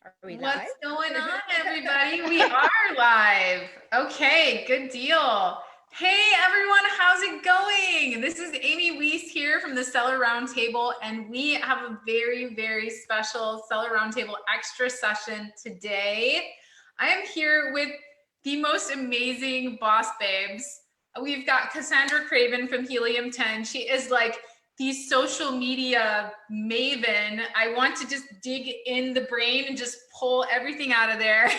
Are we live? What's going on, everybody? We are live. Okay, good deal. Hey, everyone, how's it going? This is Amy Weiss here from the Seller Roundtable, and we have a very, very special Seller Roundtable extra session today. I am here with the most amazing boss babes. We've got Cassandra Craven from Helium 10. She is like the social media maven. I want to just dig in the brain and just pull everything out of there.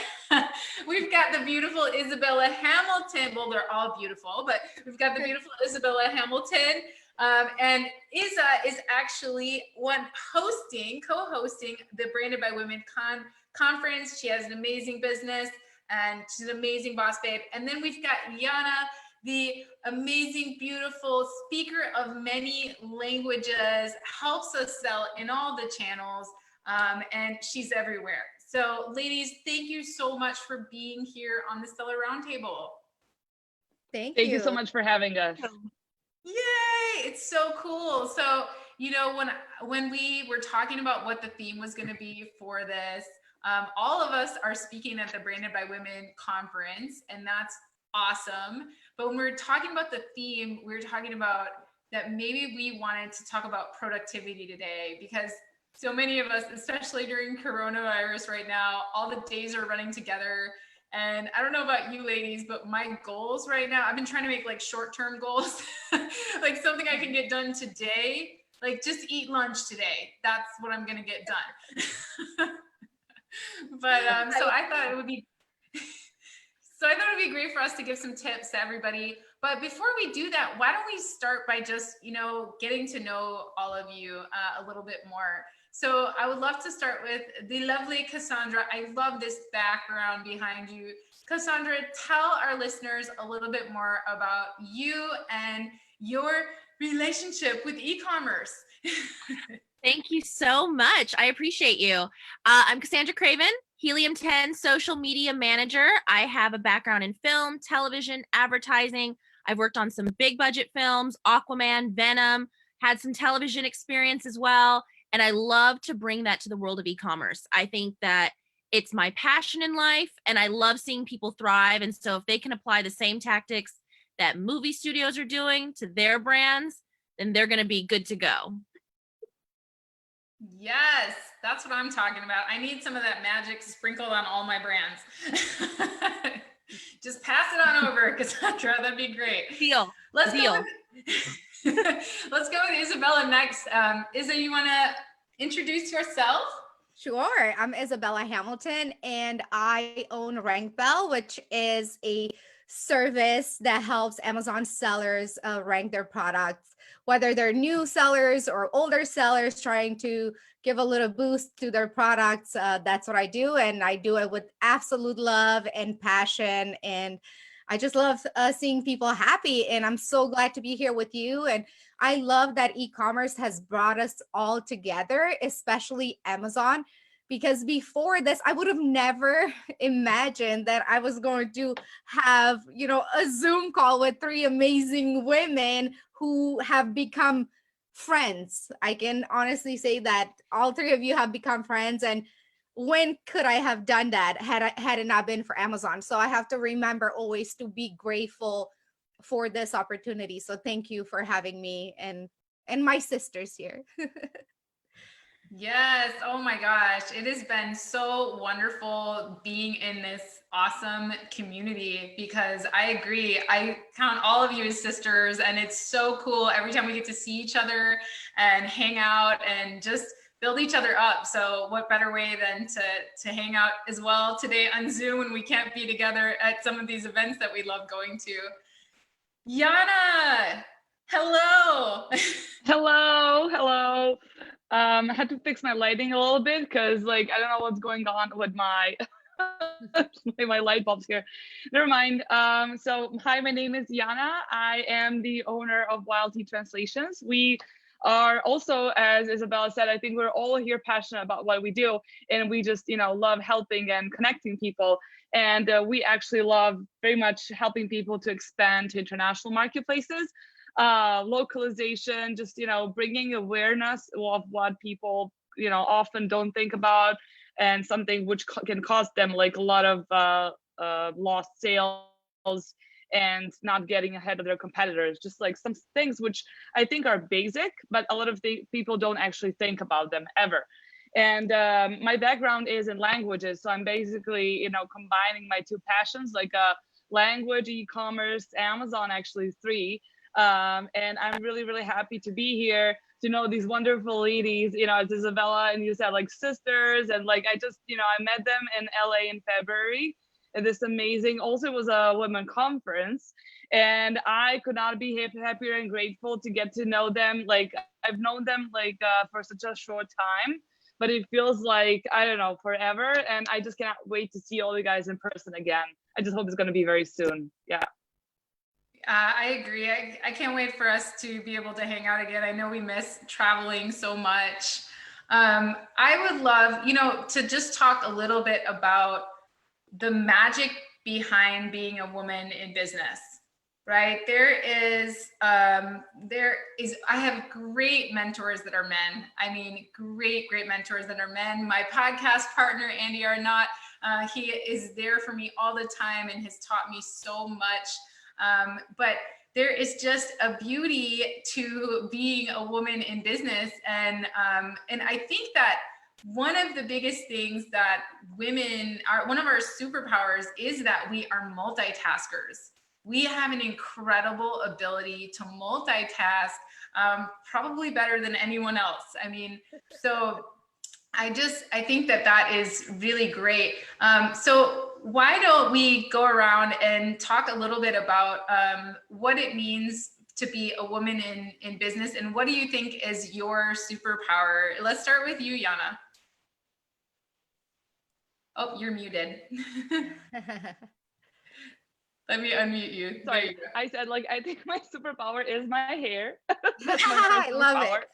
We've got the beautiful Isabella Hamilton. Well, they're all beautiful, but we've got the beautiful Isabella Hamilton. And Isa is actually co-hosting the Branded by Women conference. She has an amazing business and she's an amazing boss babe. And then we've got Jana, the amazing, beautiful speaker of many languages, helps us sell in all the channels, and she's everywhere. So ladies, thank you so much for being here on the Seller Roundtable. Thank you so much for having us. Yay, it's so cool. So, you know, when we were talking about what the theme was going to be for this, all of us are speaking at the Branded by Women conference, and that's awesome. But when we were talking about the theme, we were talking about that maybe we wanted to talk about productivity today, because so many of us, especially during coronavirus right now, all the days are running together. And I don't know about you ladies, but my goals right now, I've been trying to make like short-term goals, like something I can get done today, like just eat lunch today. That's what I'm going to get done. But so I thought it would be great for us to give some tips to everybody. But before we do that, why don't we start by just, you know, getting to know all of you a little bit more. So I would love to start with the lovely Cassandra. I love this background behind you. Cassandra, tell our listeners a little bit more about you and your relationship with e-commerce. Thank you so much. I appreciate you. I'm Cassandra Craven, Helium 10 social media manager. I have a background in film, television, advertising. I've worked on some big budget films, Aquaman, Venom, had some television experience as well. And I love to bring that to the world of e-commerce. I think that it's my passion in life, and I love seeing people thrive. And so if they can apply the same tactics that movie studios are doing to their brands, then they're going to be good to go. Yes, that's what I'm talking about. I need some of that magic sprinkled on all my brands. Just pass it on over, Cassandra. That'd be great. Deal. Let's go with Isabella next. Isa, you want to introduce yourself? Sure. I'm Isabella Hamilton, and I own Rank Bell, which is a service that helps Amazon sellers rank their products, whether they're new sellers or older sellers trying to give a little boost to their products. That's what I do, and I do it with absolute love and passion, and I just love seeing people happy, and I'm so glad to be here with you. And I love that e-commerce has brought us all together, especially Amazon, because before this, I would have never imagined that I was going to have, you know, a Zoom call with three amazing women who have become friends. I can honestly say that all three of you have become friends. And when could I have done that had it not been for Amazon? So I have to remember always to be grateful for this opportunity. So thank you for having me and my sisters here. Yes. Oh my gosh. It has been so wonderful being in this awesome community, because I agree. I count all of you as sisters, and it's so cool every time we get to see each other and hang out and just build each other up. So what better way than to hang out as well today on Zoom when we can't be together at some of these events that we love going to. Jana, hello. Hello. I had to fix my lighting a little bit because, like, I don't know what's going on with my my light bulbs here. Never mind. So hi, my name is Jana. I am the owner of YLT Translations. We are also, as Isabella said, I think we're all here passionate about what we do, and we just, you know, love helping and connecting people. And we actually love very much helping people to expand to international marketplaces. Localization, just, you know, bringing awareness of what people, you know, often don't think about, and something which can cost them like a lot of lost sales and not getting ahead of their competitors. Just like some things which I think are basic, but a lot of the people don't actually think about them ever. And my background is in languages, so I'm basically, you know, combining my two passions, like language, e-commerce, Amazon, actually three. And I'm really, really happy to be here, to know these wonderful ladies. You know, it's Isabella, and you said like sisters, and like I just, you know, I met them in LA in February. And this amazing, also it was a women conference, and I could not be happier and grateful to get to know them. Like I've known them like for such a short time, but it feels like, I don't know, forever. And I just cannot wait to see all you guys in person again. I just hope it's going to be very soon. Yeah. I agree. I can't wait for us to be able to hang out again. I know we miss traveling so much. I would love, you know, to just talk a little bit about the magic behind being a woman in business, right? I have great mentors that are men. I mean, great mentors that are men. My podcast partner, Andy Arnott, he is there for me all the time and has taught me so much. But there is just a beauty to being a woman in business. And I think that one of the biggest things that women are, one of our superpowers is that we are multitaskers. We have an incredible ability to multitask, probably better than anyone else. I mean, so I think that is really great. So why don't we go around and talk a little bit about what it means to be a woman in business, and what do you think is your superpower? Let's start with you, Jana. Oh, you're muted. Let me unmute you. Sorry, I said like I think my superpower is my hair. I love it.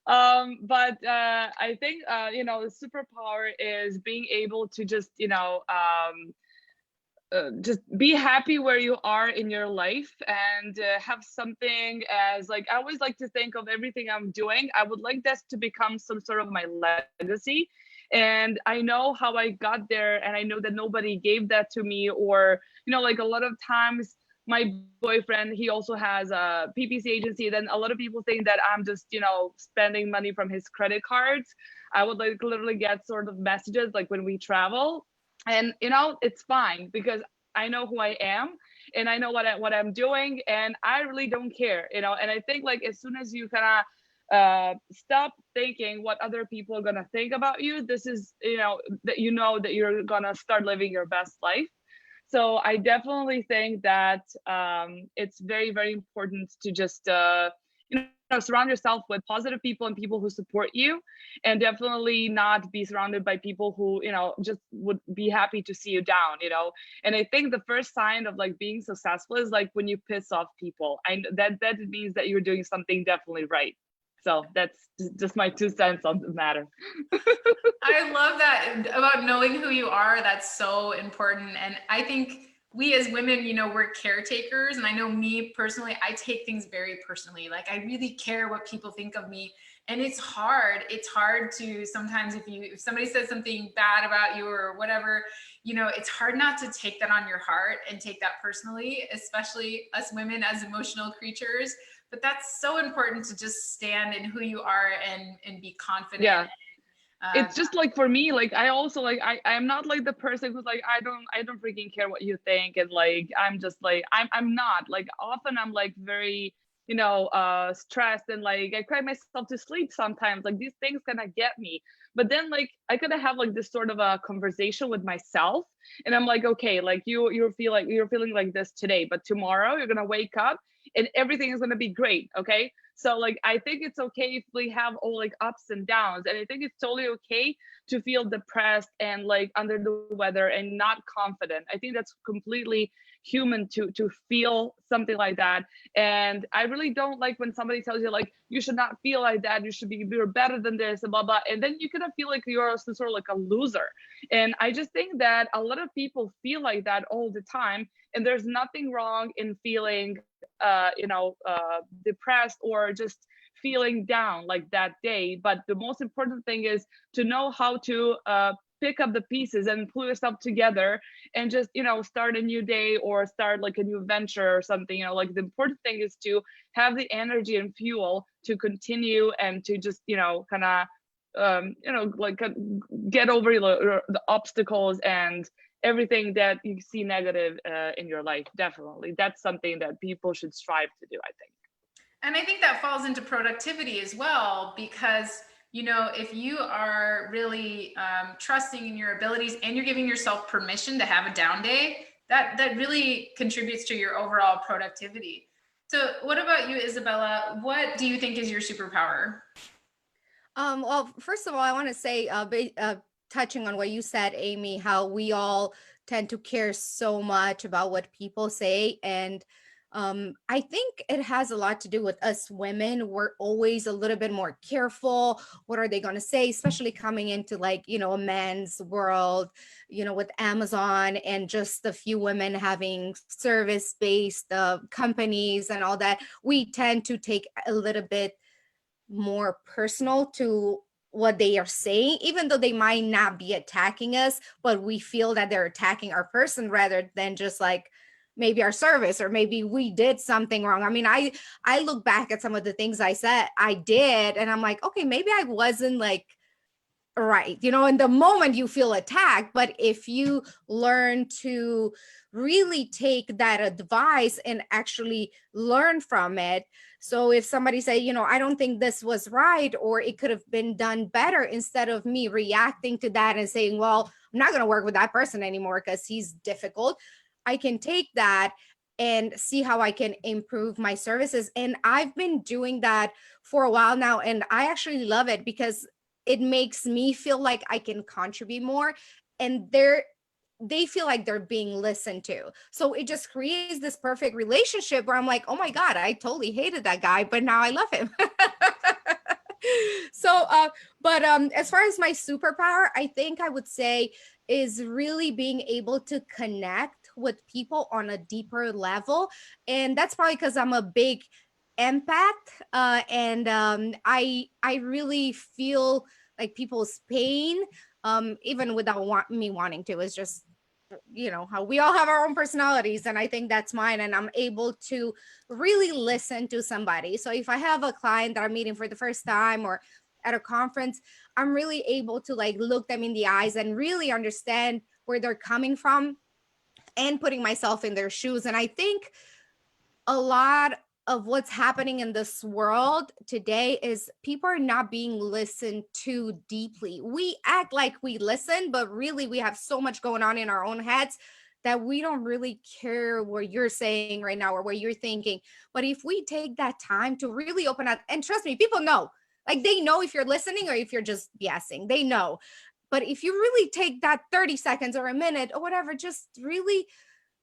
But I think you know, the superpower is being able to just, you know, just be happy where you are in your life, and have something as, like, I always like to think of everything I'm doing, I would like this to become some sort of my legacy. And I know how I got there, and I know that nobody gave that to me. Or, you know, like a lot of times my boyfriend, he also has a PPC agency, then a lot of people think that I'm just, you know, spending money from his credit cards. I would like literally get sort of messages like when we travel, and you know, it's fine because I know who I am, and I know what I'm doing, and I really don't care, you know. And I think like as soon as you kind of stop thinking what other people are gonna think about you, this is, you know that you're gonna start living your best life. So I definitely think that it's very, very important to just you know, surround yourself with positive people and people who support you, and definitely not be surrounded by people who, you know, just would be happy to see you down, you know. And I think the first sign of like being successful is like when you piss off people, and that means that you're doing something definitely right. So that's just my 2 cents on the matter. I love that about knowing who you are. That's so important. And I think we as women, you know, we're caretakers. And I know me personally, I take things very personally. Like I really care what people think of me. And it's hard. It's hard to sometimes if somebody says something bad about you or whatever, you know, it's hard not to take that on your heart and take that personally, especially us women as emotional creatures. But that's so important to just stand in who you are and be confident. Yeah. It's just like for me, like I also like I'm not like the person who's like I don't freaking care what you think, and like I'm just like I'm not like, often I'm like very, you know, stressed, and like I cry myself to sleep sometimes. Like these things kind of get me, but then like I could have like this sort of a conversation with myself, and I'm like, okay, like you're feeling like this today, but tomorrow you're gonna wake up and everything is gonna be great. Okay. So like I think it's okay if we have all like ups and downs, and I think it's totally okay to feel depressed and like under the weather and not confident. I think that's completely human to feel something like that. And I really don't like when somebody tells you like you should not feel like that, you're better than this and blah blah, and then you kind of feel like you're some sort of like a loser. And I just think that a lot of people feel like that all the time, and there's nothing wrong in feeling depressed or just feeling down like that day. But the most important thing is to know how to pick up the pieces and pull yourself together and just, start a new day or start like a new venture or something. Like the important thing is to have the energy and fuel to continue and to just, kind of, get over the obstacles and everything that you see negative in your life. Definitely. That's something that people should strive to do, I think. And I think that falls into productivity as well, because if you are really trusting in your abilities and you're giving yourself permission to have a down day, that really contributes to your overall productivity. So what about you, Isabella? What do you think is your superpower? Well, first of all, I want to say, touching on what you said, Amy, how we all tend to care so much about what people say. And I think it has a lot to do with us women. We're always a little bit more careful. What are they going to say, especially coming into like, a man's world, with Amazon and just a few women having service-based companies and all that. We tend to take a little bit more personal to what they are saying, even though they might not be attacking us, but we feel that they're attacking our person rather than just like maybe our service, or maybe we did something wrong. I mean, I look back at some of the things I said I did, and I'm like, okay, maybe I wasn't like right. In the moment you feel attacked, but if you learn to really take that advice and actually learn from it. So if somebody say, I don't think this was right, or it could have been done better, instead of me reacting to that and saying, well, I'm not going to work with that person anymore because he's difficult, I can take that and see how I can improve my services. And I've been doing that for a while now, and I actually love it because it makes me feel like I can contribute more, and they feel like they're being listened to. So it just creates this perfect relationship where I'm like, oh my God, I totally hated that guy, but now I love him. So, but as far as my superpower, I think I would say is really being able to connect with people on a deeper level. And that's probably because I'm a big empath, and I really feel like people's pain, even without me wanting to. It's just, how we all have our own personalities, and I think that's mine, and I'm able to really listen to somebody. So if I have a client that I'm meeting for the first time or at a conference, I'm really able to like look them in the eyes and really understand where they're coming from and putting myself in their shoes. And I think a lot of what's happening in this world today is people are not being listened to deeply. We act like we listen, but really we have so much going on in our own heads that we don't really care what you're saying right now or what you're thinking. But if we take that time to really open up, and trust me, people know, like they know if you're listening or if you're just BSing, they know. But if you really take that 30 seconds or a minute or whatever, just really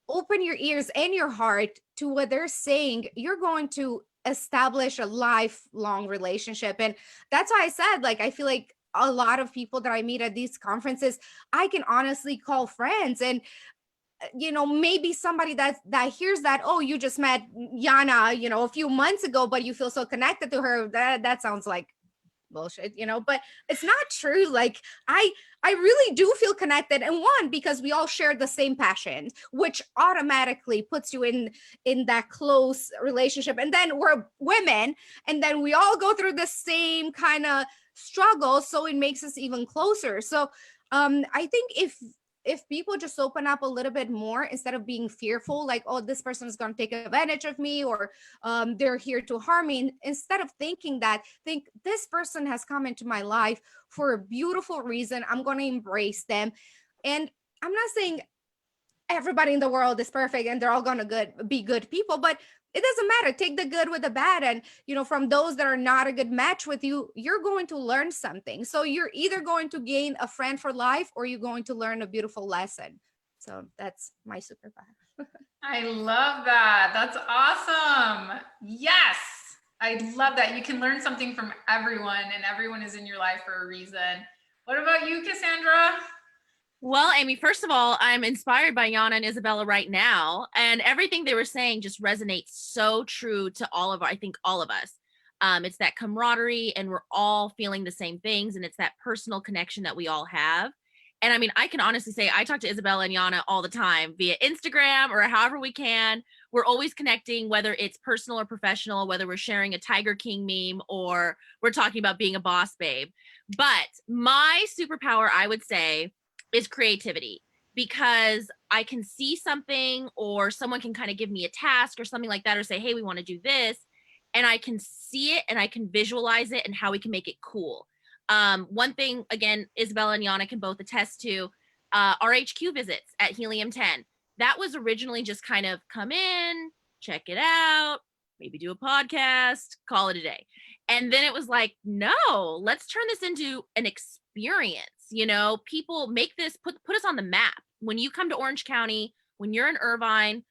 open your ears and your heart to what they're saying, you're going to establish a lifelong relationship. And that's why I said, like, I feel like a lot of people that I meet at these conferences, I can honestly call friends. And maybe somebody that hears that, oh, you just met Jana, a few months ago, but you feel so connected to her, that sounds like bullshit, but it's not true. Like I really do feel connected, and one, because we all share the same passion, which automatically puts you in that close relationship. And then we're women, and then we all go through the same kind of struggle, so it makes us even closer. So I think if people just open up a little bit more, instead of being fearful, like, oh, this person is going to take advantage of me, or they're here to harm me, instead of thinking that, think this person has come into my life for a beautiful reason. I'm going to embrace them. And I'm not saying everybody in the world is perfect and they're all going to be good people, but it doesn't matter. Take the good with the bad. And, from those that are not a good match with you, you're going to learn something. So you're either going to gain a friend for life, or you're going to learn a beautiful lesson. So that's my superpower. I love that. That's awesome. Yes. I love that. You can learn something from everyone, and everyone is in your life for a reason. What about you, Cassandra? Well, Amy, first of all, I'm inspired by Jana and Isabella right now, and everything they were saying just resonates so true to all of us. It's that camaraderie, and we're all feeling the same things, and it's that personal connection that we all have. And I mean, I can honestly say I talk to Isabella and Jana all the time via Instagram or however we can. We're always connecting, whether it's personal or professional, whether we're sharing a Tiger King meme or we're talking about being a boss babe. But my superpower, I would say, is creativity, because I can see something or someone can kind of give me a task or something like that, or say, hey, we want to do this. And I can see it and I can visualize it and how we can make it cool. One thing, again, Isabella and Jana can both attest to, our HQ visits at Helium 10. That was originally just kind of come in, check it out, maybe do a podcast, call it a day. And then it was like, no, let's turn this into an experience. You know, people make this, put us on the map. When you come to Orange County, when you're in Irvine,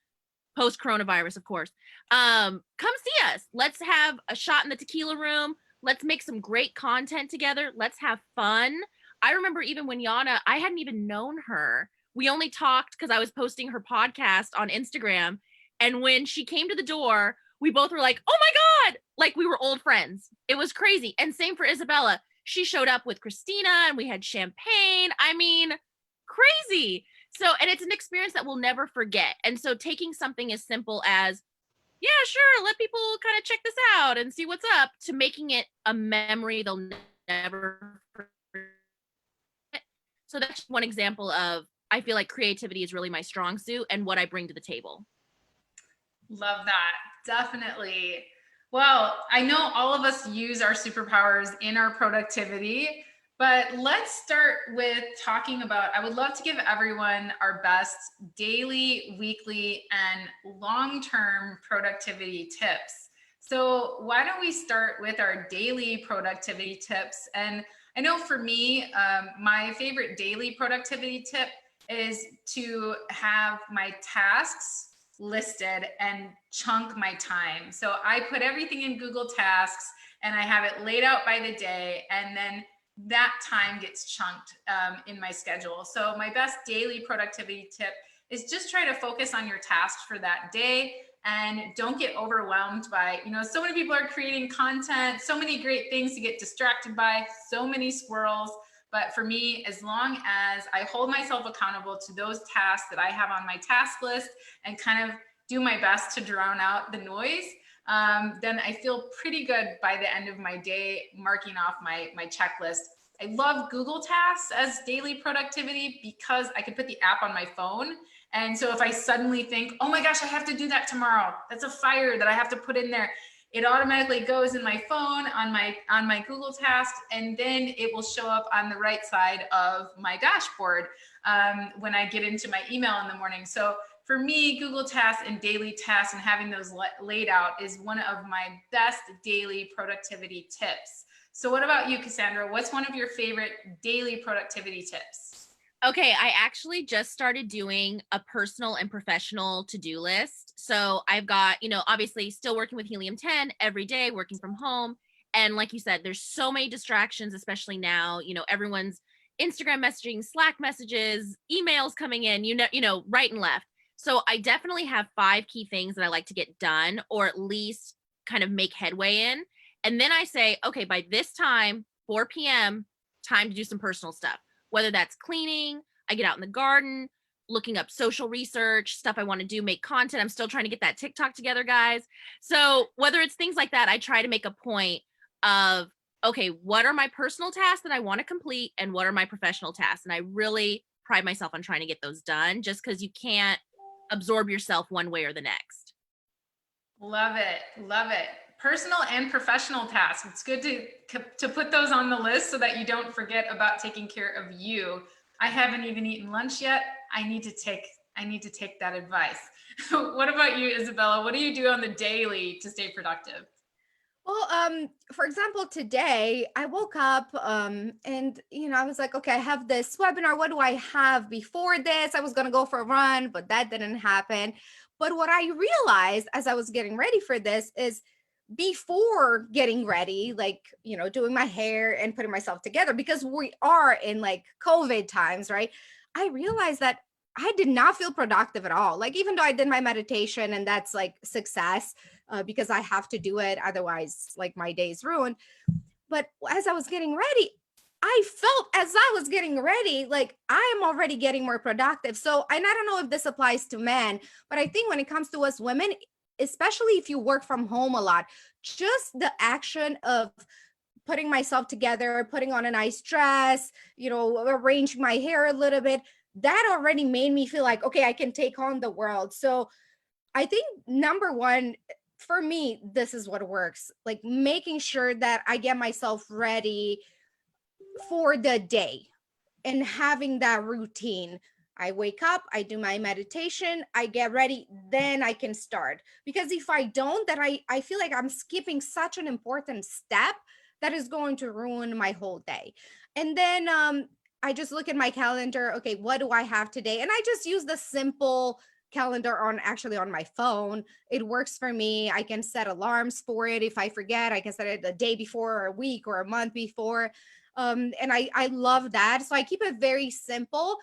post coronavirus, of course, come see us. Let's have a shot in the tequila room. Let's make some great content together. Let's have fun. I remember even when Jana, I hadn't even known her. We only talked because I was posting her podcast on Instagram. And when she came to the door, we both were like, oh my God, like we were old friends. It was crazy. And same for Isabella. She showed up with Christina and we had champagne. I mean, crazy. So, and it's an experience that we'll never forget. And so taking something as simple as, yeah, sure, let people kind of check this out and see what's up, to making it a memory they'll never forget. So that's just one example of, I feel like creativity is really my strong suit and what I bring to the table. Love that. Definitely. Well, I know all of us use our superpowers in our productivity, but let's start with talking about, I would love to give everyone our best daily, weekly, and long-term productivity tips. So why don't we start with our daily productivity tips? And I know for me, my favorite daily productivity tip is to have my tasks listed and chunk my time. So I put everything in Google Tasks and I have it laid out by the day, and then that time gets chunked in my schedule. So my best daily productivity tip is just try to focus on your tasks for that day and don't get overwhelmed by, you know, so many people are creating content, so many great things to get distracted by, so many squirrels. But for me, as long as I hold myself accountable to those tasks that I have on my task list and kind of do my best to drown out the noise, then I feel pretty good by the end of my day, marking off my checklist. I love Google Tasks as daily productivity because I can put the app on my phone. And so if I suddenly think, oh my gosh, I have to do that tomorrow, that's a fire that I have to put in there, it automatically goes in my phone on my Google Task, and then it will show up on the right side of my dashboard when I get into my email in the morning. So for me, Google Tasks and daily tasks and having those laid out is one of my best daily productivity tips. So what about you, Cassandra? What's one of your favorite daily productivity tips? Okay, I actually just started doing a personal and professional to-do list. So I've got, you know, obviously still working with Helium 10 every day, working from home. And like you said, there's so many distractions, especially now, you know, everyone's Instagram messaging, Slack messages, emails coming in, you know, right and left. So I definitely have 5 key things that I like to get done, or at least kind of make headway in. And then I say, okay, by this time, 4 p.m., time to do some personal stuff. Whether that's cleaning, I get out in the garden, looking up social research, stuff I want to do, make content. I'm still trying to get that TikTok together, guys. So whether it's things like that, I try to make a point of, okay, what are my personal tasks that I want to complete and what are my professional tasks? And I really pride myself on trying to get those done, just because you can't absorb yourself one way or the next. Love it. Love it. Personal and professional tasks. It's good to put those on the list so that you don't forget about taking care of you. I haven't even eaten lunch yet. I need to take that advice. What about you, Isabella? What do you do on the daily to stay productive? Well, for example, today I woke up and I was like, okay, I have this webinar. What do I have before this? I was gonna go for a run, but that didn't happen. But what I realized as I was getting ready for this is, before getting ready, like, doing my hair and putting myself together, because we are in like COVID times, right? I realized that I did not feel productive at all. Like, even though I did my meditation and that's like success, because I have to do it. Otherwise, like my day's ruined. But as I was getting ready, I felt as I was getting ready, like I am already getting more productive. So, and I don't know if this applies to men, but I think when it comes to us women, especially if you work from home a lot, just the action of putting myself together, putting on a nice dress, arranging my hair a little bit, that already made me feel like, okay, I can take on the world. So I think number one, for me, this is what works. Like making sure that I get myself ready for the day and having that routine. I wake up, I do my meditation, I get ready, then I can start. Because if I don't, then I feel like I'm skipping such an important step that is going to ruin my whole day. And then I just look at my calendar. Okay, what do I have today? And I just use the simple calendar on my phone. It works for me. I can set alarms for it. If I forget, I can set it the day before or a week or a month before. And I love that. So I keep it very simple.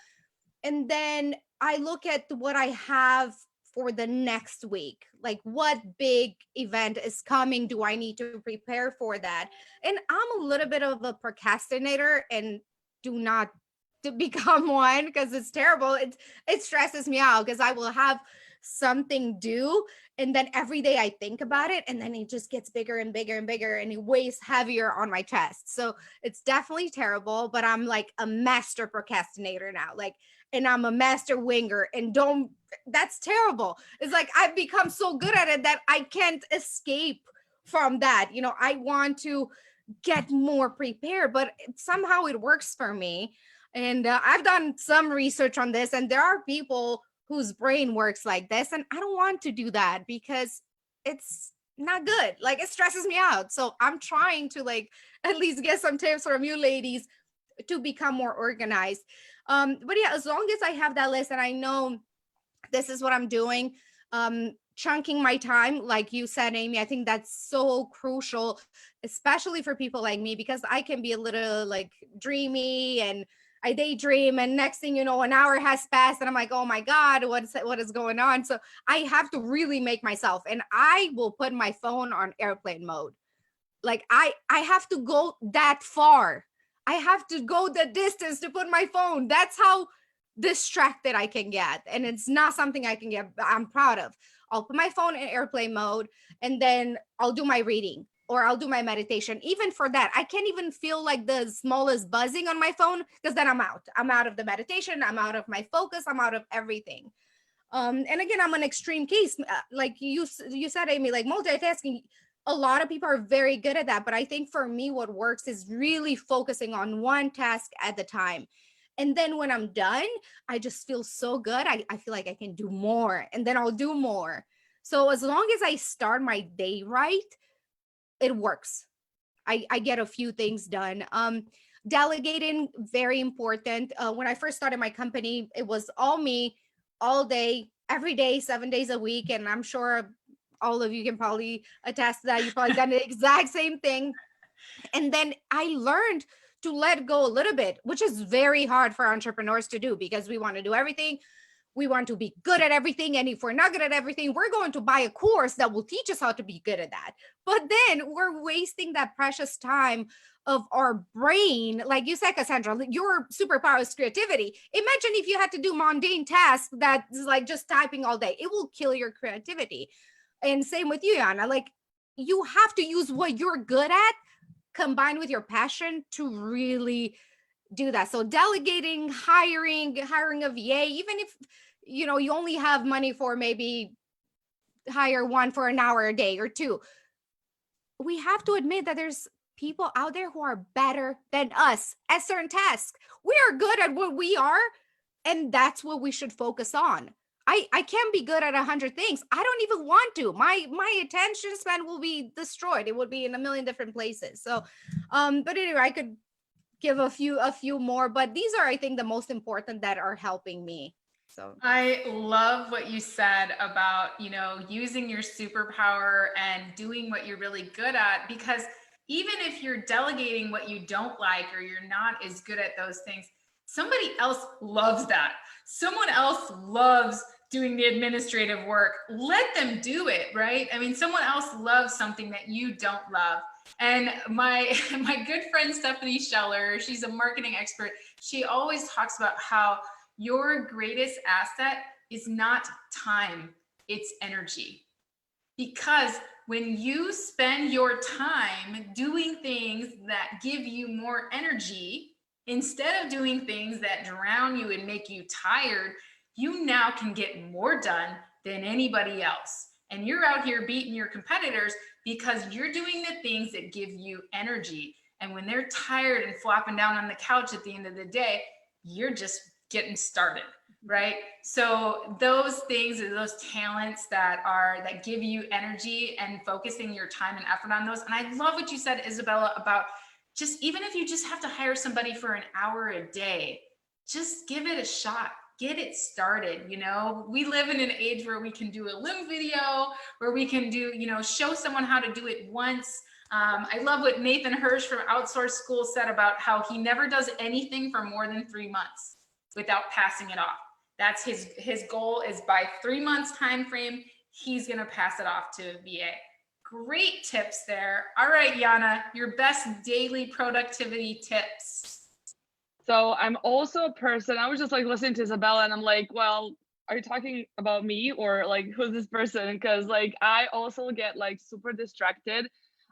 And then I look at what I have for the next week. Like, what big event is coming? Do I need to prepare for that? And I'm a little bit of a procrastinator, and do not to become one, because it's terrible. It stresses me out because I will have something due, and then every day I think about it, and then it just gets bigger and bigger and bigger, and it weighs heavier on my chest. So it's definitely terrible, but I'm like a master procrastinator now. Like, and I'm a master winger, and that's terrible. It's like I've become so good at it that I can't escape from that. I want to get more prepared, but somehow it works for me. And I've done some research on this, and there are people whose brain works like this, and I don't want to do that because it's not good. Like, it stresses me out. So I'm trying to like at least get some tips from you ladies to become more organized. But yeah, as long as I have that list and I know this is what I'm doing, chunking my time, like you said, Amy, I think that's so crucial, especially for people like me, because I can be a little like dreamy, and I daydream, and next thing you know, an hour has passed and I'm like, oh my God, what is going on? So I have to really make myself, and I will put my phone on airplane mode. Like I have to go that far. I have to go the distance to put my phone. That's how distracted I can get. And it's not something I'm proud of. I'll put my phone in airplane mode, and then I'll do my reading or I'll do my meditation. Even for that, I can't even feel like the smallest buzzing on my phone, because then I'm out of the meditation. I'm out of my focus. I'm out of everything. And again, I'm an extreme case. Like you said, Amy, like multitasking, a lot of people are very good at that. But I think for me, what works is really focusing on one task at the time. And then when I'm done, I just feel so good. I feel like I can do more, and then I'll do more. So as long as I start my day right, it works. I get a few things done. Delegating, very important. When I first started my company, it was all me, all day, every day, 7 days a week. And I'm sure all of you can probably attest to that. You've probably done the exact same thing. And then I learned to let go a little bit, which is very hard for entrepreneurs to do, because we want to do everything. We want to be good at everything. And if we're not good at everything, we're going to buy a course that will teach us how to be good at that. But then we're wasting that precious time of our brain. Like you said, Cassandra, your superpower is creativity. Imagine if you had to do mundane tasks that is like just typing all day. It will kill your creativity. And same with you, Jana. Like, you have to use what you're good at combined with your passion to really do that. So delegating, hiring a VA, even if you only have money for maybe hire one for an hour a day or two, we have to admit that there's people out there who are better than us at certain tasks. We are good at what we are, and that's what we should focus on. I can't be good at 100 things. I don't even want to. My attention span will be destroyed. It would be in a million different places. So, but anyway, I could give a few more, but these are, I think, the most important that are helping me. So I love what you said about, using your superpower and doing what you're really good at, because even if you're delegating what you don't like or you're not as good at those things, Somebody else loves that. Someone else loves doing the administrative work. Let them do it, right? I mean, someone else loves something that you don't love. And my good friend Stephanie Scheller, she's a marketing expert. She always talks about how your greatest asset is not time, it's energy. Because when you spend your time doing things that give you more energy, instead of doing things that drown you and make you tired, you now can get more done than anybody else. And you're out here beating your competitors because you're doing the things that give you energy. And when they're tired and flopping down on the couch at the end of the day, you're just getting started, right? So those things are those talents that give you energy, and focusing your time and effort on those. And I love what you said, Isabella, about just, even if you just have to hire somebody for an hour a day, just give it a shot. Get it started. You know, we live in an age where we can do a little video, where we can do, you know, show someone how to do it once. I love what Nathan Hirsch from Outsource School said about how he never does anything for more than 3 months without passing it off. That's his goal, is by 3 months time frame, he's going to pass it off to VA. Great tips there. All right, Jana, your best daily productivity tips. So I'm also a person, I was just like listening to Isabella and I'm like, well, are you talking about me, or like, who's this person? Because like, I also get like super distracted.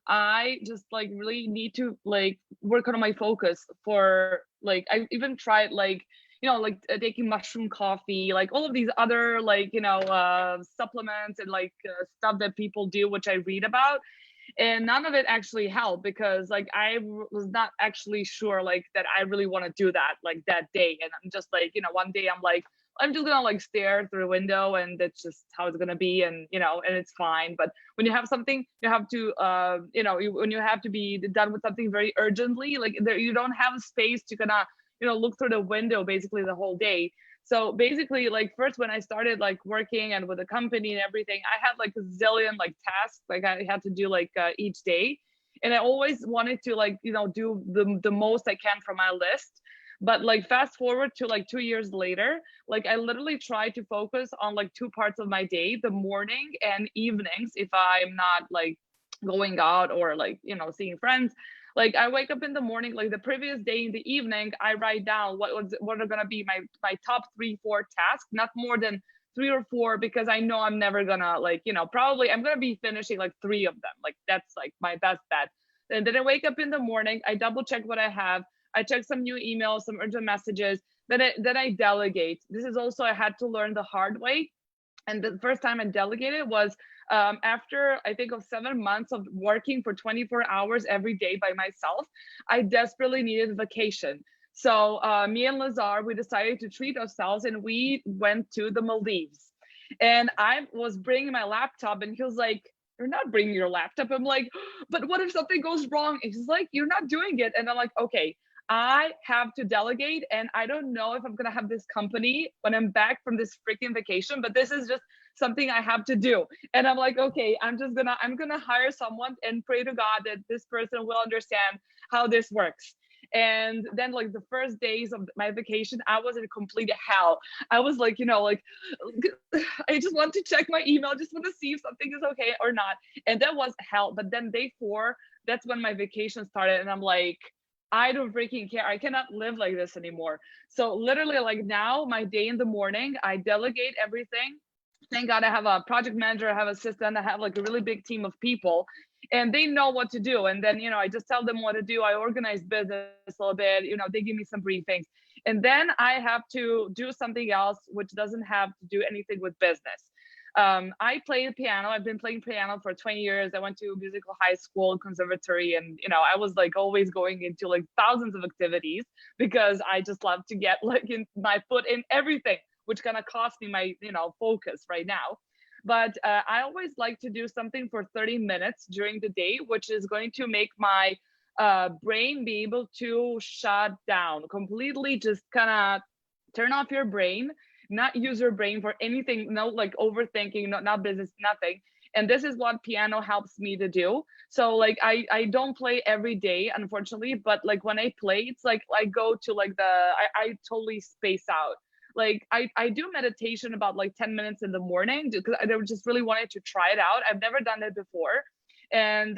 I just like really need to like work on my focus for like, I even tried like, you know, like taking mushroom coffee, like all of these other like, you know, supplements and like stuff that people do, which I read about. And none of it actually helped, because like I was not actually sure like that I really want to do that like that day. And I'm just like, you know, one day I'm like, I'm just gonna like stare through a window and that's just how it's gonna be, and you know, and it's fine. But when you have something, you have to you know, when you have to be done with something very urgently, like there, you don't have space to kind of, you know, look through the window basically the whole day. So basically, like first when I started like working and with the company and everything, I had like a zillion like tasks like I had to do like each day, and I always wanted to like, you know, do the most I can from my list. But like fast forward to like 2 years later, like I literally try to focus on like 2 parts of my day, the morning and evenings, if I'm not like going out or like, you know, seeing friends. Like I wake up in the morning, like the previous day in the evening, I write down what are gonna be my top 3-4 tasks, not more than 3 or 4, because I know I'm never gonna like, you know, probably I'm gonna be finishing like 3 of them. Like that's like my best bet. And then I wake up in the morning, I double check what I have, I check some new emails, some urgent messages, then I delegate. This is also, I had to learn the hard way. And the first time I delegated was after I think of 7 months of working for 24 hours every day by myself. I desperately needed vacation. So me and Lazar, we decided to treat ourselves and we went to the Maldives. And I was bringing my laptop and he was like, "You're not bringing your laptop." I'm like, "But what if something goes wrong?" And he's like, "You're not doing it." And I'm like, okay, I have to delegate, and I don't know if I'm gonna have this company when I'm back from this freaking vacation, but this is just something I have to do. And I'm like, okay, I'm gonna hire someone and pray to God that this person will understand how this works. And then like the first days of my vacation, I was in complete hell. I was like, you know, like I just want to check my email, just want to see if something is okay or not. And that was hell. But then day 4, that's when my vacation started, and I'm like, I don't freaking care. I cannot live like this anymore. So literally like now my day in the morning, I delegate everything. Thank God I have a project manager, I have an assistant, I have like a really big team of people, and they know what to do. And then, you know, I just tell them what to do. I organize business a little bit, you know, they give me some briefings. And then I have to do something else, which doesn't have to do anything with business. I play the piano. I've been playing piano for 20 years. I went to musical high school, conservatory, and you know, I was like always going into like thousands of activities because I just love to get like in my foot in everything, which kind of cost me my, you know, focus right now. But I always like to do something for 30 minutes during the day, which is going to make my brain be able to shut down completely, just kind of turn off your brain, not use your brain for anything, no like overthinking, not business, nothing. And this is what piano helps me to do. So like I don't play every day, unfortunately, but like when I play, it's like I go to like I totally space out. Like I do meditation about like 10 minutes in the morning because I just really wanted to try it out. I've never done it before. And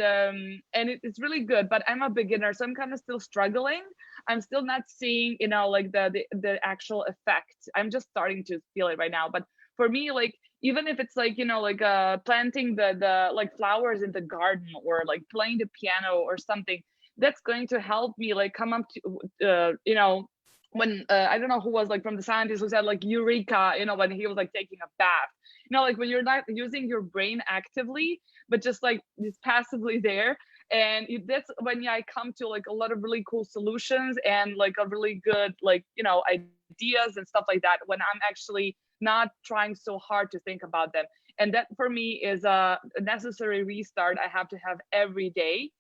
it's really good, but I'm a beginner, so I'm kind of still struggling. I'm still not seeing, you know, like the actual effect. I'm just starting to feel it right now. But for me, like even if it's like, you know, like planting the like flowers in the garden or like playing the piano or something, that's going to help me like come up to you know, when I don't know who was like from the scientist who said like eureka, you know, when he was like taking a bath, you know, like when you're not using your brain actively but just like it's passively there. And that's when I come to like a lot of really cool solutions and like a really good like, you know, ideas and stuff like that when I'm actually not trying so hard to think about them. And that for me is a necessary restart I have to have every day.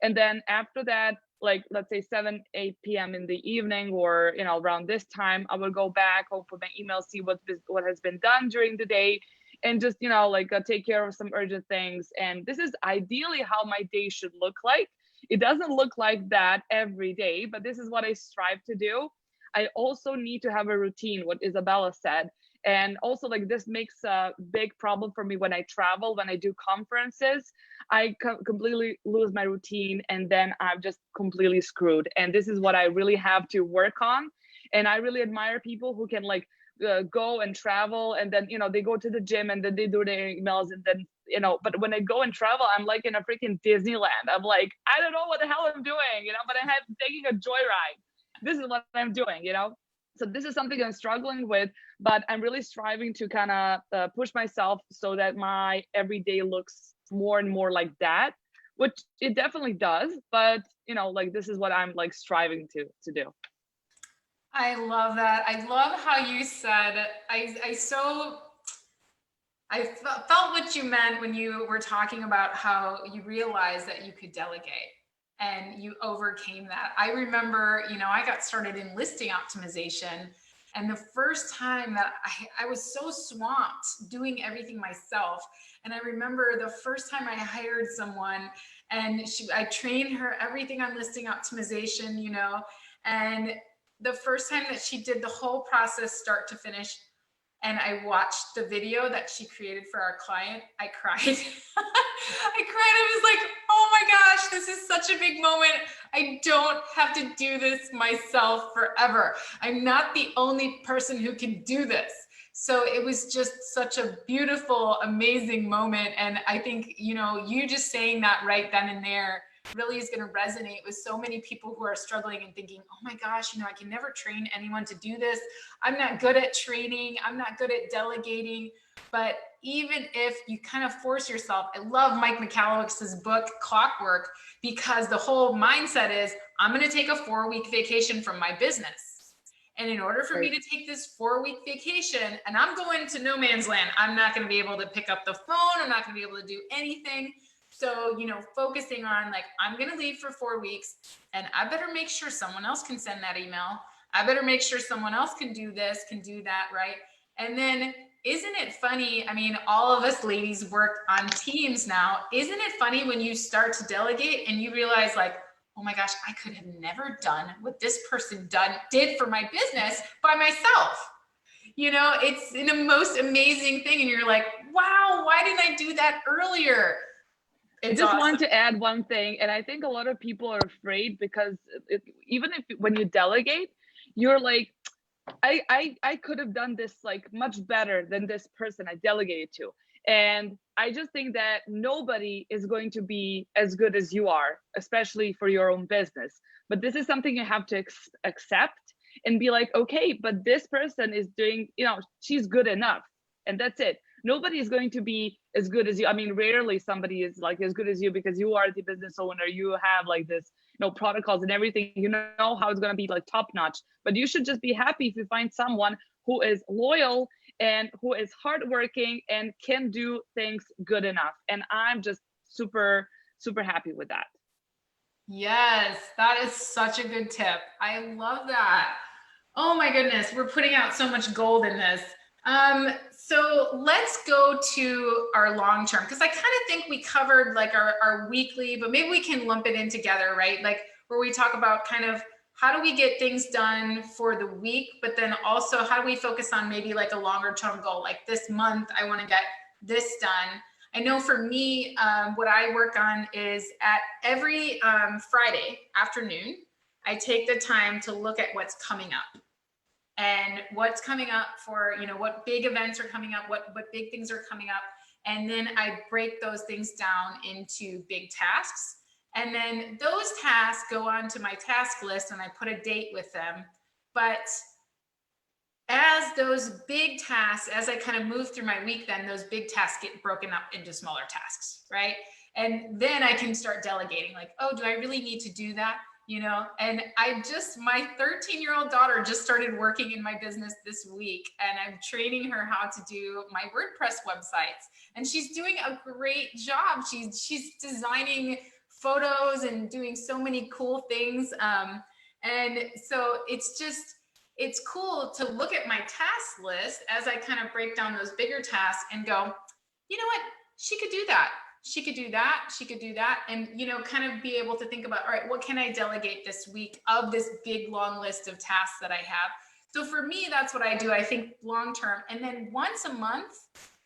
And then after that, like let's say 7 8 p.m. in the evening, or you know, around this time, I will go back, open my email, see what has been done during the day, and just, you know, like take care of some urgent things. And this is ideally how my day should look like. It doesn't look like that every day, but this is what I strive to do. I also need to have a routine, what Isabella said. And also like this makes a big problem for me when I travel, when I do conferences. I completely lose my routine and then I'm just completely screwed. And this is what I really have to work on. And I really admire people who can like go and travel, and then, you know, they go to the gym and then they do their emails, and then, you know, but when I go and travel, I'm like in a freaking Disneyland. I'm like, I don't know what the hell I'm doing, you know, but I'm taking a joyride. This is what I'm doing, you know. So this is something I'm struggling with, but I'm really striving to kind of push myself so that my everyday looks more and more like that, which it definitely does. But, you know, like this is what I'm like striving to do. I love that. I love how you said, I felt what you meant when you were talking about how you realized that you could delegate and you overcame that. I remember, you know, I got started in listing optimization, and the first time that I was so swamped doing everything myself. And I remember the first time I hired someone, and I trained her everything on listing optimization, you know, and the first time that she did the whole process start to finish, and I watched the video that she created for our client, I cried. I cried. I was like, oh my gosh, this is such a big moment. I don't have to do this myself forever. I'm not the only person who can do this. So it was just such a beautiful, amazing moment. And I think, you know, you just saying that right then and there really is going to resonate with so many people who are struggling and thinking, oh my gosh, you know, I can never train anyone to do this. I'm not good at training. I'm not good at delegating. But even if you kind of force yourself, I love Mike Michalowicz's book, Clockwork, because the whole mindset is, I'm going to take a 4-week vacation from my business. And in order for me to take this 4-week vacation, and I'm going to no man's land, I'm not going to be able to pick up the phone. I'm not going to be able to do anything. So, you know, focusing on like, I'm going to leave for 4 weeks, and I better make sure someone else can send that email. I better make sure someone else can do this, can do that, right? And then isn't it funny? I mean, all of us ladies work on teams now. Isn't it funny when you start to delegate and you realize like, oh my gosh, I could have never done what this person did for my business by myself. You know, it's the most amazing thing. And you're like, wow, why didn't I do that earlier? I just want to add one thing, and I think a lot of people are afraid because even if when you delegate, you're like, I could have done this like much better than this person I delegated to. And I just think that nobody is going to be as good as you are, especially for your own business. But this is something you have to accept and be like, okay, but this person is doing, you know, she's good enough, and that's it. Nobody is going to be as good as you. I mean, rarely somebody is like as good as you because you are the business owner. You have like this, you know, protocols and everything. You know how it's going to be like top notch. But you should just be happy if you find someone who is loyal and who is hardworking and can do things good enough. And I'm just super, super happy with that. Yes, that is such a good tip. I love that. Oh my goodness, we're putting out so much gold in this. So let's go to our long term, because I kind of think we covered like our weekly, but maybe we can lump it in together, right? Like where we talk about kind of how do we get things done for the week, but then also how do we focus on maybe like a longer term goal? Like this month, I want to get this done. I know for me, what I work on is at every Friday afternoon, I take the time to look at what's coming up. And what's coming up for, what big events are coming up, what big things are coming up. And then I break those things down into big tasks. And then those tasks go onto my task list and I put a date with them. But as those big tasks, as I kind of move through my week, then those big tasks get broken up into smaller tasks, right? And then I can start delegating, like, oh, do I really need to do that? And my 13-year-old daughter just started working in my business this week, and I'm training her how to do my WordPress websites, and she's doing a great job. She's designing photos and doing so many cool things. And so it's cool to look at my task list as I kind of break down those bigger tasks and go, you know what, she could do that. She could do that. She could do that. And, kind of be able to think about, all right, what can I delegate this week of this big, long list of tasks that I have? So for me, that's what I do. I think long-term. And then once a month,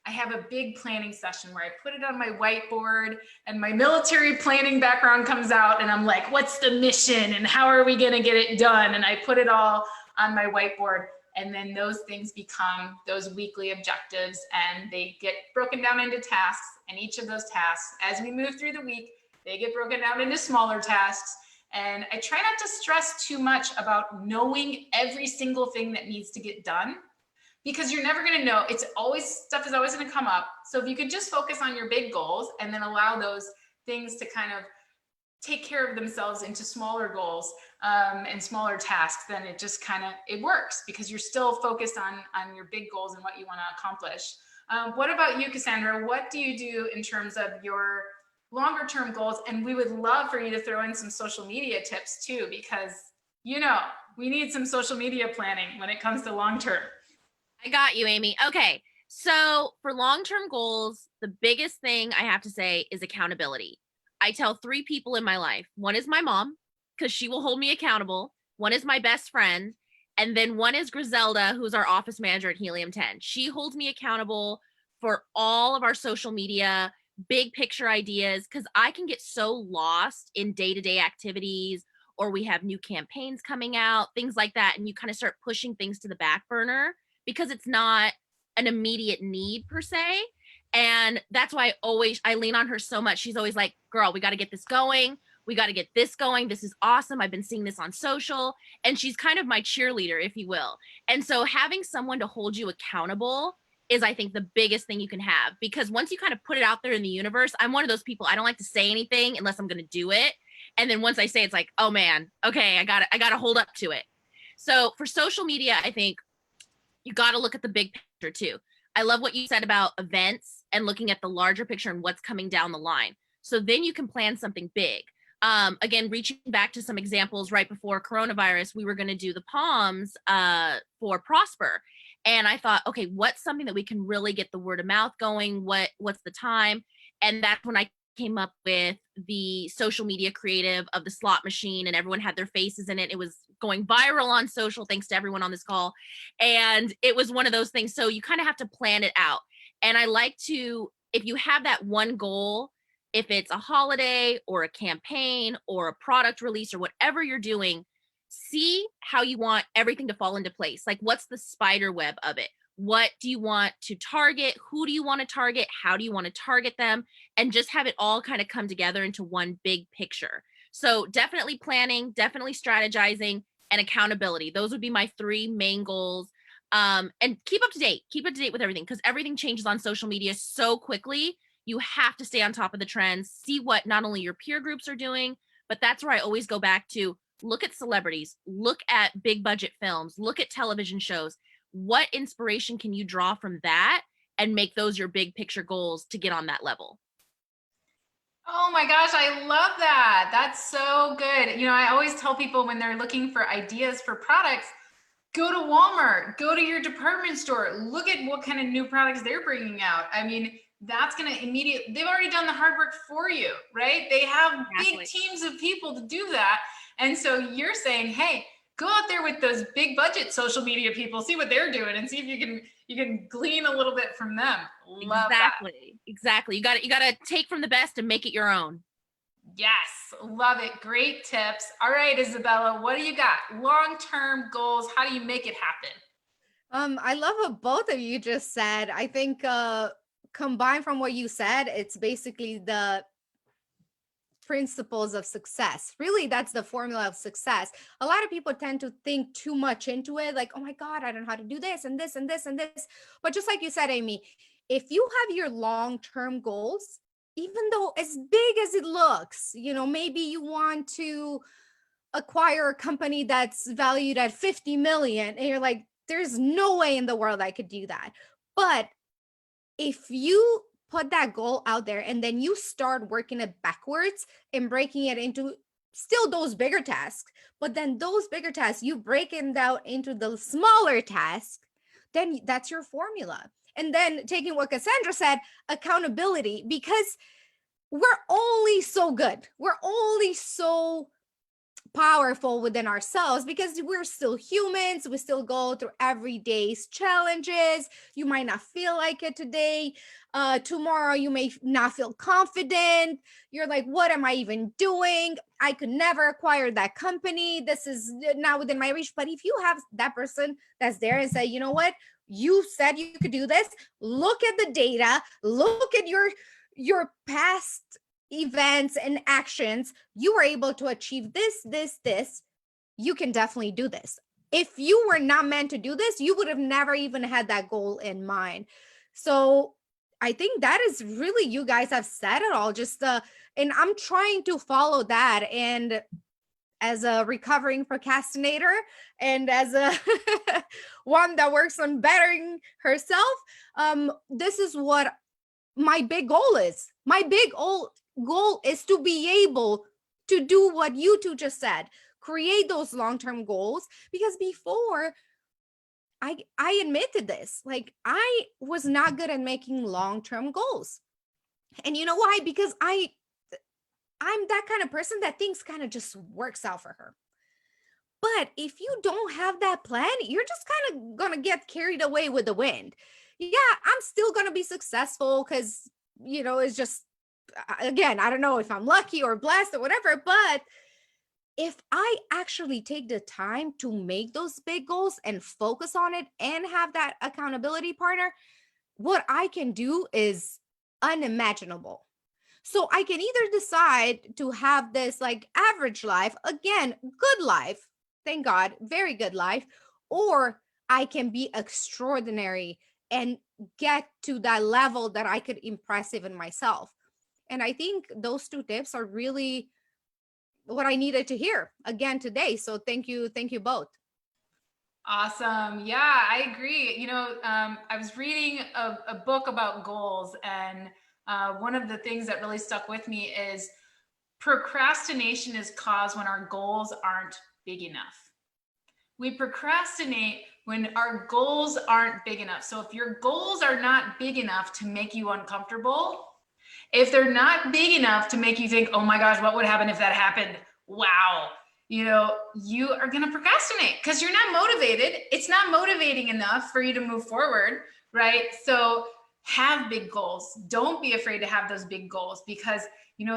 I have a big planning session where I put it on my whiteboard and my military planning background comes out and I'm like, what's the mission and how are we going to get it done? And I put it all on my whiteboard. And then those things become those weekly objectives and they get broken down into tasks. And each of those tasks, as we move through the week, they get broken down into smaller tasks. And I try not to stress too much about knowing every single thing that needs to get done, because you're never going to know. Stuff is always going to come up. So if you could just focus on your big goals and then allow those things to kind of take care of themselves into smaller goals and smaller tasks, then it works because you're still focused on your big goals and what you want to accomplish. What about you, Cassandra? What do you do in terms of your longer term goals? And we would love for you to throw in some social media tips too, because we need some social media planning when it comes to long term. I got you, Amy. Okay. So for long-term goals, the biggest thing I have to say is accountability. I tell 3 people in my life. One is my mom, because she will hold me accountable. One is my best friend. And then one is Griselda, who's our office manager at Helium 10. She holds me accountable for all of our social media, big picture ideas, because I can get so lost in day-to-day activities, or we have new campaigns coming out, things like that. And you kind of start pushing things to the back burner because it's not an immediate need per se. And that's why I lean on her so much. She's always like, girl, we got to get this going. We got to get this going. This is awesome. I've been seeing this on social. And she's kind of my cheerleader, if you will. And so having someone to hold you accountable is, I think, the biggest thing you can have, because once you kind of put it out there in the universe, I'm one of those people, I don't like to say anything unless I'm going to do it. And then once I say, it's like, oh man, okay, I got to hold up to it. So for social media, I think you got to look at the big picture too. I love what you said about events and looking at the larger picture and what's coming down the line. So then you can plan something big. Again, reaching back to some examples right before coronavirus, we were going to do the Palms for Prosper. And I thought, okay, what's something that we can really get the word of mouth going? What's the time? And that's when I came up with the social media creative of the slot machine, and everyone had their faces in it. It was going viral on social, thanks to everyone on this call. And it was one of those things. So you kind of have to plan it out. And I like to, if you have that one goal, if it's a holiday or a campaign or a product release or whatever you're doing, see how you want everything to fall into place. Like, what's the spider web of it? What do you want to target? Who do you want to target? How do you want to target them? And just have it all kind of come together into one big picture. So definitely planning, definitely strategizing, and accountability. Those would be my 3 main goals. And keep up to date with everything, because everything changes on social media so quickly. You have to stay on top of the trends, see what not only your peer groups are doing, but that's where I always go back to look at celebrities, look at big budget films, look at television shows. What inspiration can you draw from that and make those your big picture goals to get on that level? Oh my gosh, I love that. That's so good. I always tell people when they're looking for ideas for products, Go to Walmart, go to your department store, look at what kind of new products they're bringing out. I mean, that's going to immediately, they've already done the hard work for you, right? They have big teams of people to do that. And so you're saying, hey, go out there with those big budget social media people, see what they're doing and see if you can glean a little bit from them. Love that. Exactly. You got to take from the best and make it your own. Yes, love it. Great tips. All right, Isabella, what do you got? Long-term goals. How do you make it happen? I love what both of you just said. I think combined from what you said, it's basically the principles of success. Really, that's the formula of success. A lot of people tend to think too much into it, like, oh my God, I don't know how to do this and this and this and this. But just like you said, Amy, if you have your long-term goals, even though as big as it looks, maybe you want to acquire a company that's valued at 50 million and you're like, there's no way in the world I could do that. But if you put that goal out there and then you start working it backwards and breaking it into still those bigger tasks, but then those bigger tasks, you break it out into the smaller tasks, then that's your formula. And then taking what Cassandra said, accountability, because we're only so good. We're only so powerful within ourselves because we're still humans. We still go through everyday's challenges. You might not feel like it today. Tomorrow, you may not feel confident. You're like, what am I even doing? I could never acquire that company. This is not within my reach. But if you have that person that's there and say, you know what? You said you could do this. Look at the data. Look at your past events and actions. You were able to achieve this. You can definitely do this. If you were not meant to do this, you would have never even had that goal in mind. So I think that is really, you guys have said it all. And I'm trying to follow that. And as a recovering procrastinator and as a one that works on bettering herself, this is what my big goal is. My big goal is to be able to do what you two just said, create those long-term goals. Because before, I admitted this, like I was not good at making long-term goals. And you know why? Because I'm that kind of person that things kind of just works out for her. But if you don't have that plan, you're just kind of going to get carried away with the wind. Yeah, I'm still going to be successful because, it's just, again, I don't know if I'm lucky or blessed or whatever, but if I actually take the time to make those big goals and focus on it and have that accountability partner, what I can do is unimaginable. So I can either decide to have this like average life, again, good life, thank God, very good life, or I can be extraordinary and get to that level that I could impress even myself. And I think those two tips are really what I needed to hear again today. So thank you both. Awesome. Yeah, I agree. I was reading a book about goals, and one of the things that really stuck with me is procrastination is caused when our goals aren't big enough. We procrastinate when our goals aren't big enough. So if your goals are not big enough to make you uncomfortable, if they're not big enough to make you think, oh my gosh, what would happen if that happened? Wow. You are going to procrastinate because you're not motivated. It's not motivating enough for you to move forward, right? So have big goals. Don't be afraid to have those big goals because,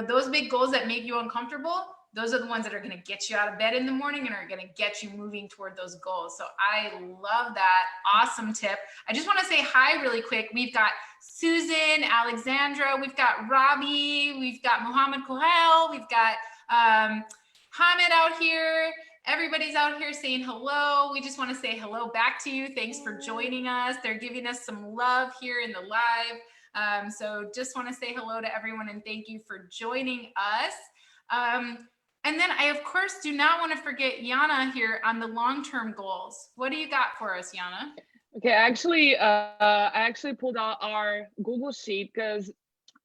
those big goals that make you uncomfortable, those are the ones that are going to get you out of bed in the morning and are going to get you moving toward those goals. So I love that. Awesome tip. I just want to say hi really quick. We've got Susan, Alexandra, we've got Robbie, we've got Muhammad Kohel, we've got Hamid out here. Everybody's out here saying hello. We just want to say hello back to you. Thanks for joining us. They're giving us some love here in the live. So just want to say hello to everyone and thank you for joining us. And then I, of course, do not want to forget Jana here on the long-term goals. What do you got for us, Jana? Okay, I actually pulled out our Google Sheet because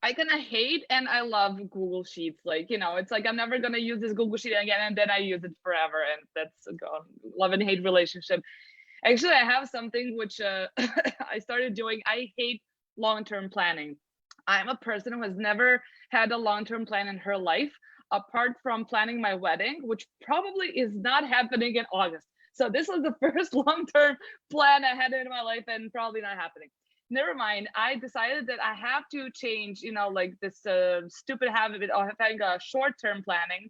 I kind of hate and I love Google Sheets. Like, it's like I'm never going to use this Google Sheet again, and then I use it forever. And that's a love and hate relationship. Actually, I have something which I started doing. I hate long-term planning. I'm a person who has never had a long-term plan in her life, apart from planning my wedding, which probably is not happening in August. So this was the first long-term plan I had in my life and probably not happening. Never mind. I decided that I have to change, like this stupid habit of having a short-term planning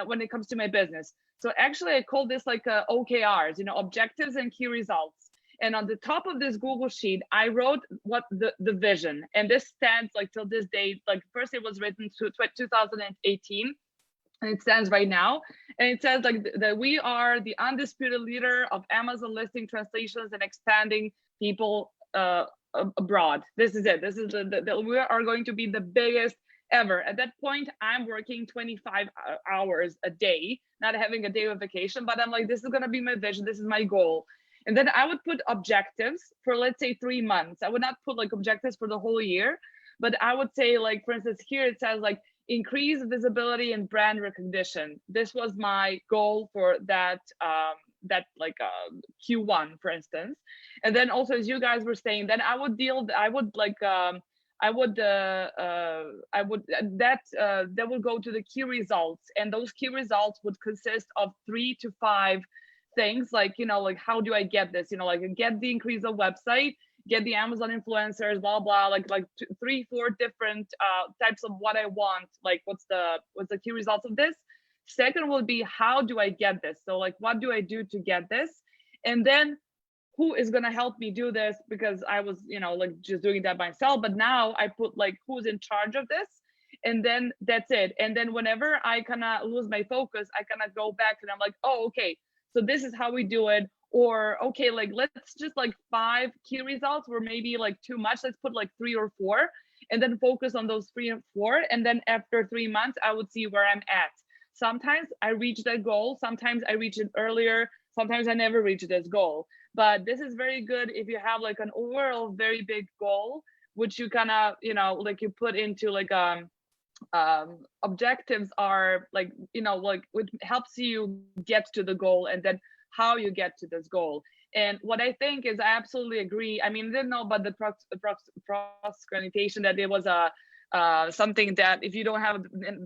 when it comes to my business. So actually I call this like OKRs, objectives and key results. And on the top of this Google sheet, I wrote what the vision, and this stands like till this day. Like first it was written to 2018, and it stands right now. And it says like that we are the undisputed leader of Amazon listing translations and expanding people abroad. This is it. This is we are going to be the biggest ever. At that point, I'm working 25 hours a day, not having a day of vacation, but I'm like, this is going to be my vision. This is my goal. And then I would put objectives for, let's say, 3 months. I would not put like objectives for the whole year, but I would say, like, for instance, here it says like increase visibility and brand recognition. This was my goal for that Q1, for instance. And then also, as you guys were saying, then that would go to the key results, and those key results would consist of 3 to 5 things, like how do I get this, like get the increase of website, get the Amazon influencers, blah blah, like 3, 4 different types of what I want, like what's the key results of this. Second will be, how do I get this? So like, what do I do to get this? And then who is going to help me do this? Because I was, like just doing that myself, but now I put like who's in charge of this, and then that's it. And then whenever I kind of lose my focus, I kind of go back and I'm like, oh, okay, so this is how we do it. Or, okay, like let's just like 5 key results were maybe like too much. Let's put like 3 or 4 and then focus on those 3 and 4. And then after 3 months, I would see where I'm at. Sometimes I reach that goal. Sometimes I reach it earlier. Sometimes I never reach this goal. But this is very good if you have like an overall very big goal, which you kind of, like you put into like objectives are like, like it helps you get to the goal, and then how you get to this goal. And what I think is, I absolutely agree. I mean, I didn't know about the procrastination, that it was something that if you don't have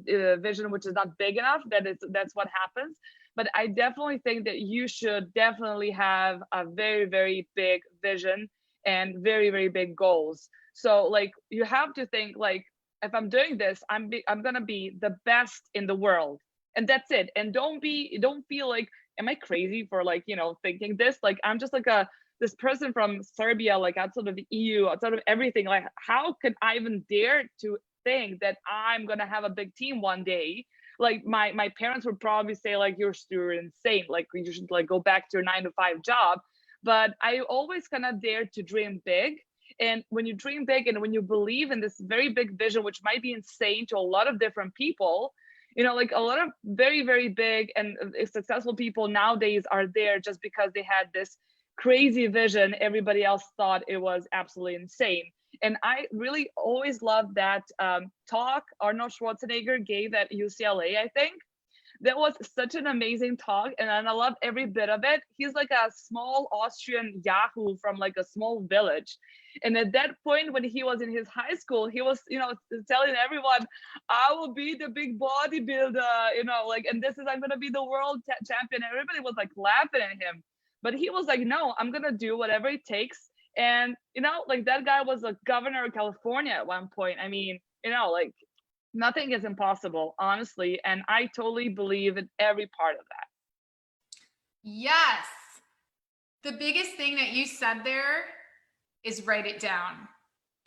a vision which is not big enough, that's what happens. But I definitely think that you should definitely have a very, very big vision and very, very big goals. So like you have to think like, if I'm doing this, I'm gonna be the best in the world, and that's it. And don't feel like, am I crazy for like thinking this? Like I'm just like this person from Serbia, like outside of the EU, outside of everything. Like how could I even dare to think that I'm gonna have a big team one day? Like my parents would probably say like you're insane. Like you should like go back to your 9-to-5 job. But I always kind of dare to dream big. And when you dream big and when you believe in this very big vision, which might be insane to a lot of different people, like a lot of very, very big and successful people nowadays are there just because they had this crazy vision. Everybody else thought it was absolutely insane. And I really always loved that talk Arnold Schwarzenegger gave at UCLA, I think. That was such an amazing talk, and I loved every bit of it. He's like a small Austrian Yahoo from like a small village. And at that point, when he was in his high school, he was, telling everyone, I will be the big bodybuilder, like, and I'm going to be the world champion. Everybody was like laughing at him. But he was like, no, I'm going to do whatever it takes. And, like that guy was a governor of California at one point. I mean, like, nothing is impossible, honestly. And I totally believe in every part of that. Yes. The biggest thing that you said there is write it down.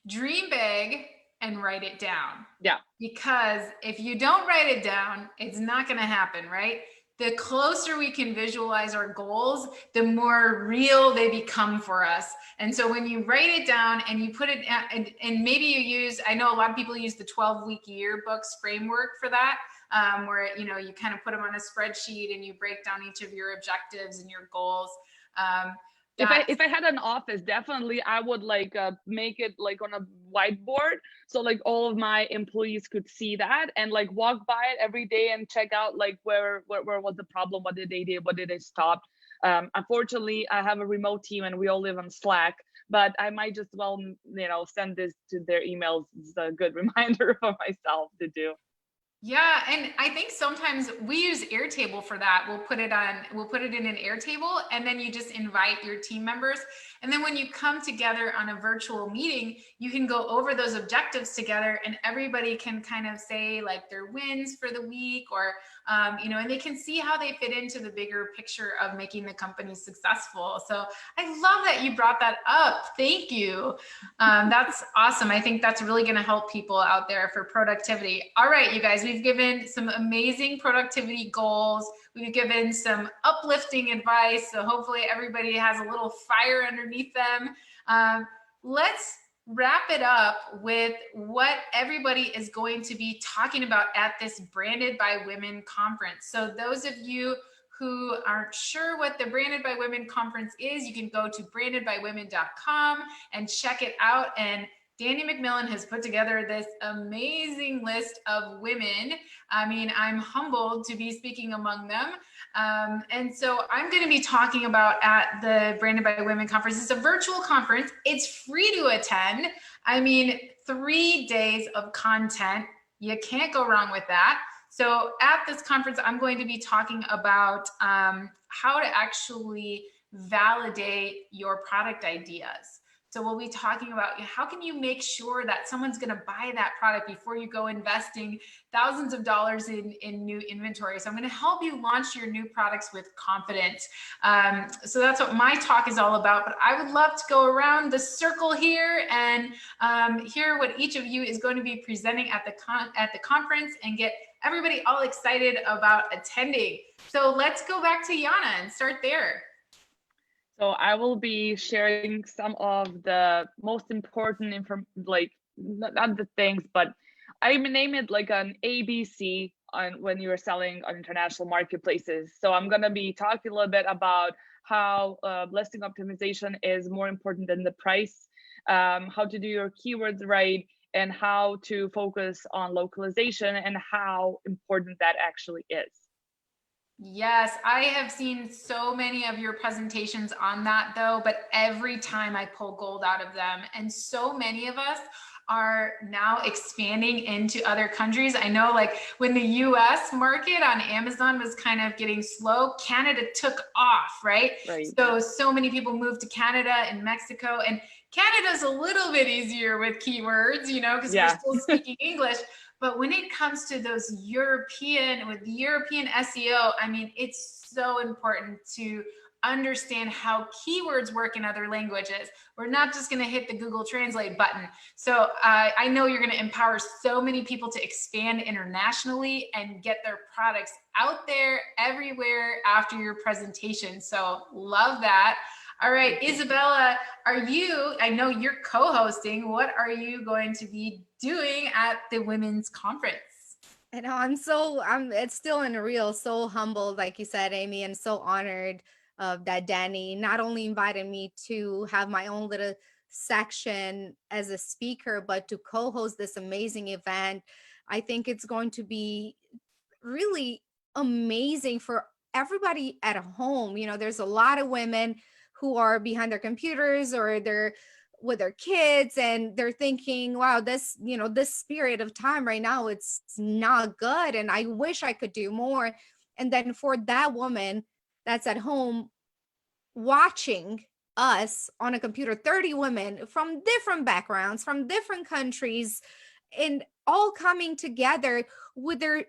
Dream big and write it down. Yeah. Because if you don't write it down, it's not going to happen, right? The closer we can visualize our goals, the more real they become for us. And so when you write it down and you put it, and maybe you use, I know a lot of people use the 12-week yearbooks framework for that, where, you kind of put them on a spreadsheet and you break down each of your objectives and your goals. If I had an office, definitely I would like make it like on a whiteboard, so like all of my employees could see that and like walk by it every day and check out like where was the problem, what did they do, what did they stop. Unfortunately, I have a remote team and we all live on Slack, but I might just, well, send this to their emails. It's a good reminder for myself to do. Yeah, and I think sometimes we use Airtable for that. We'll put it in an Airtable, and then you just invite your team members. And then when you come together on a virtual meeting, you can go over those objectives together, and everybody can kind of say like their wins for the week, or and they can see how they fit into the bigger picture of making the company successful. So I love that you brought that up. Thank you. That's awesome. I think that's really going to help people out there for productivity. All right, you guys, we've given some amazing productivity goals. We've given some uplifting advice. So hopefully everybody has a little fire underneath them. Let's wrap it up with what everybody is going to be talking about at this Branded by Women conference. So those of you who aren't sure what the Branded by Women conference is, you can go to brandedbywomen.com and check it out. And Danny McMillan has put together this amazing list of women. I mean, I'm humbled to be speaking among them. And so I'm going to be talking about at the Branded by Women conference. It's a virtual conference. It's free to attend. I mean, 3 days of content. You can't go wrong with that. So at this conference, I'm going to be talking about how to actually validate your product ideas. So we'll be talking about how can you make sure that someone's going to buy that product before you go investing thousands of dollars in new inventory. So I'm going to help you launch your new products with confidence. So that's what my talk is all about. But I would love to go around the circle here and hear what each of you is going to be presenting at the conference and get everybody all excited about attending. So let's go back to Jana and start there. So I will be sharing some of the most important not the things, but I name it like an ABC on when you're selling on international marketplaces. So I'm going to be talking a little bit about how listing optimization is more important than the price, how to do your keywords right, and how to focus on localization and how important that actually is. Yes, I have seen so many of your presentations on that though, but every time I pull gold out of them, and so many of us are now expanding into other countries. I know like when the US market on Amazon was kind of getting slow, Canada took off, right? So many people moved to Canada and Mexico, and Canada's a little bit easier with keywords, because we're still speaking English. But when it comes to those European SEO, I mean, it's so important to understand how keywords work in other languages. We're not just going to hit the Google Translate button. So I know you're going to empower so many people to expand internationally and get their products out there everywhere after your presentation. So love that. All right, Isabella, I know you're co-hosting. What are you going to be doing at the women's conference? I know it's still unreal, so humbled, like you said, Amy, and so honored that Danny not only invited me to have my own little section as a speaker, but to co-host this amazing event. I think it's going to be really amazing for everybody at home. There's a lot of women who are behind their computers or they're with their kids and they're thinking, wow, this spirit of time right now, it's not good. And I wish I could do more. And then for that woman that's at home watching us on a computer, 30 women from different backgrounds, from different countries, and all coming together with their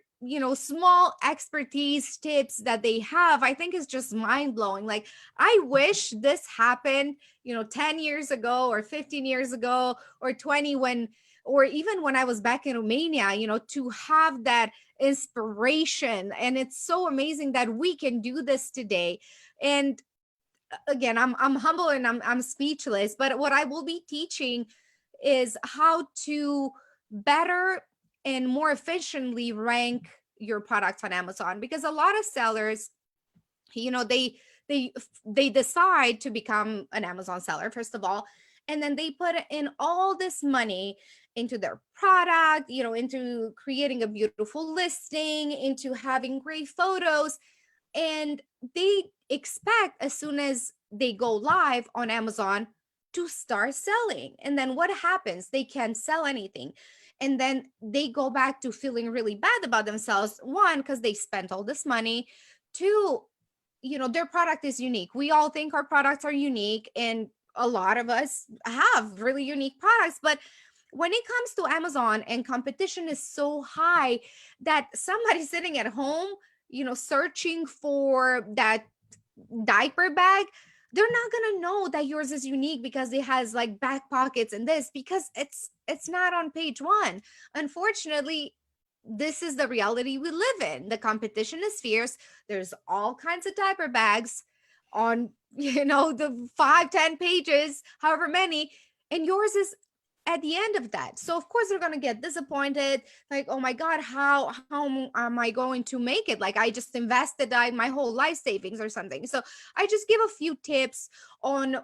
small expertise tips that they have, I think is just mind-blowing. Like, I wish this happened 10 years ago or 15 years ago or 20 or even when I was back in Romania, to have that inspiration. And it's so amazing that we can do this today. And again, I'm humble and I'm speechless, but what I will be teaching is how to better and more efficiently rank your products on Amazon, because a lot of sellers, they decide to become an Amazon seller, first of all, and then they put in all this money into their product, into creating a beautiful listing, into having great photos. And they expect as soon as they go live on Amazon to start selling. And then what happens? They can't sell anything. And then they go back to feeling really bad about themselves. One, because they spent all this money. Two, their product is unique. We all think our products are unique, and a lot of us have really unique products. But when it comes to Amazon, and competition is so high that somebody sitting at home, searching for that diaper bag, they're not gonna know that yours is unique because it has like back pockets and this, because it's not on page one. Unfortunately, this is the reality we live in. The competition is fierce. There's all kinds of diaper bags on the 5-10 pages, however many, and yours is at the end of that. So of course they're going to get disappointed, like, oh my god, how am I going to make it? Like, I just invested my whole life savings or something. So I just give a few tips on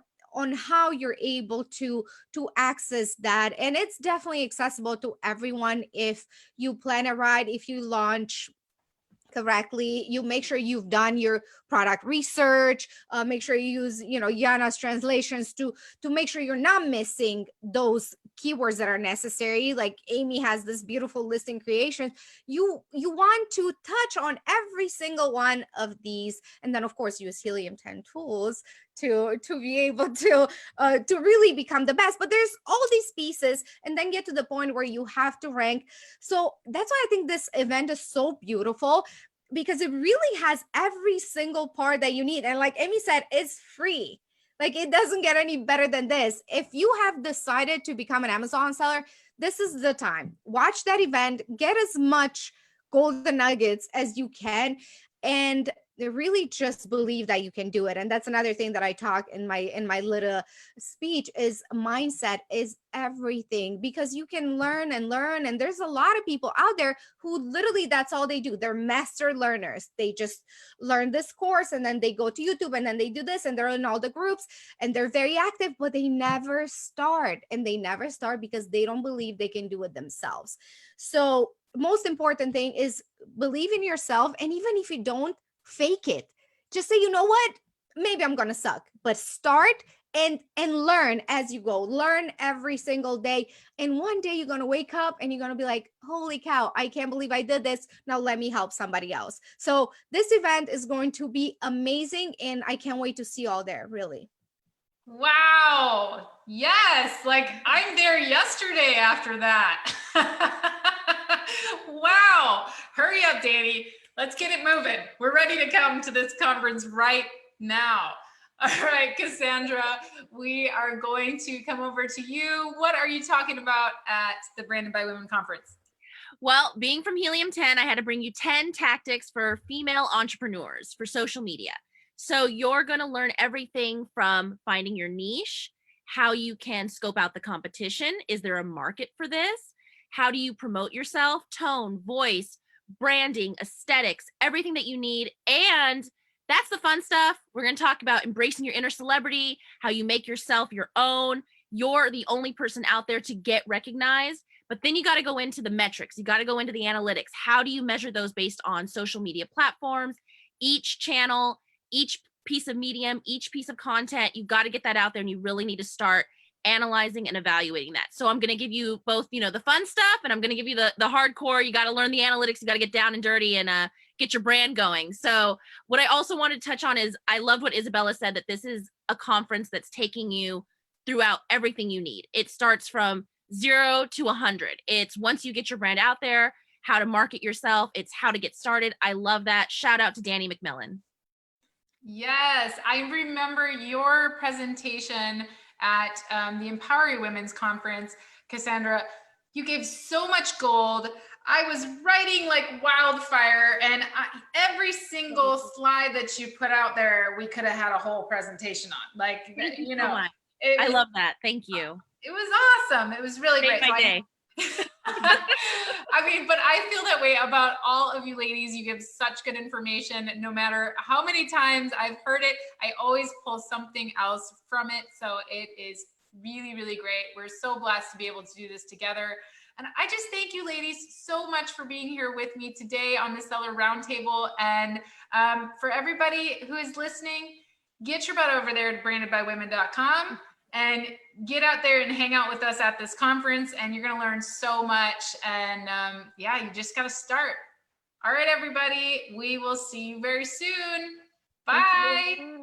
how you're able to access that, and it's definitely accessible to everyone. If you plan it right, if you launch correctly, you make sure you've done your product research, make sure you use Jana's translations to make sure you're not missing those keywords that are necessary. Like Amy has this beautiful listing creation. You want to touch on every single one of these, and then of course use Helium 10 tools to be able to really become the best. But there's all these pieces, and then get to the point where you have to rank. So that's why I think this event is so beautiful, because it really has every single part that you need. And like Amy said, it's free. Like, it doesn't get any better than this. If you have decided to become an Amazon seller, this is the time. Watch that event, get as much golden nuggets as you can, and they really just believe that you can do it. And that's another thing that I talk in my little speech, is mindset is everything, because you can learn and learn. And there's a lot of people out there who literally, that's all they do. They're master learners. They just learn this course, and then they go to YouTube, and then they do this, and they're in all the groups, and they're very active, but they never start. And they never start because they don't believe they can do it themselves. So most important thing is believe in yourself. And even if you don't, fake it. Just say, you know what, maybe I'm gonna suck, but start and learn as you go. Learn every single day, and one day you're gonna wake up and you're gonna be like, holy cow, I can't believe I did this. Now let me help somebody else. So this event is going to be amazing, and I can't wait to see you all there, really. Wow. Yes. Like, I'm there yesterday after that. Wow. Hurry up, Danny. Let's get it moving. We're ready to come to this conference right now. All right, Cassandra, we are going to come over to you. What are you talking about at the Branded by Women conference? Well, being from Helium 10, I had to bring you 10 tactics for female entrepreneurs for social media. So you're going to learn everything from finding your niche, how you can scope out the competition. Is there a market for this? How do you promote yourself? Tone, voice, branding, aesthetics, everything that you need. And that's the fun stuff. We're going to talk about embracing your inner celebrity, how you make yourself your own. You're the only person out there to get recognized. But then you got to go into the metrics. You got to go into the analytics. How do you measure those based on social media platforms? Each channel, each piece of medium, each piece of content, you got to get that out there, and you really need to start analyzing and evaluating that. So I'm going to give you both, the fun stuff, and I'm going to give you the hardcore. You got to learn the analytics. You got to get down and dirty and get your brand going. So what I also wanted to touch on is, I love what Isabella said, that this is a conference that's taking you throughout everything you need. It starts from 0 to 100. It's once you get your brand out there, how to market yourself. It's how to get started. I love that. Shout out to Danny McMillan. Yes, I remember your presentation at the Empowering Women's Conference, Cassandra. You gave so much gold. I was writing like wildfire, and every single slide that you put out there, we could have had a whole presentation on. Like, I love that. Thank you. It was awesome. It was really great. My day. I mean, but I feel that way about all of you ladies. You give such good information. No matter how many times I've heard it, I always pull something else from it. So it is really, really great. We're so blessed to be able to do this together. And I just thank you ladies so much for being here with me today on the Seller Roundtable. And for everybody who is listening, get your butt over there to brandedbywomen.com and get out there and hang out with us at this conference. And you're going to learn so much. And yeah, you just got to start. All right, everybody, we will see you very soon. Bye.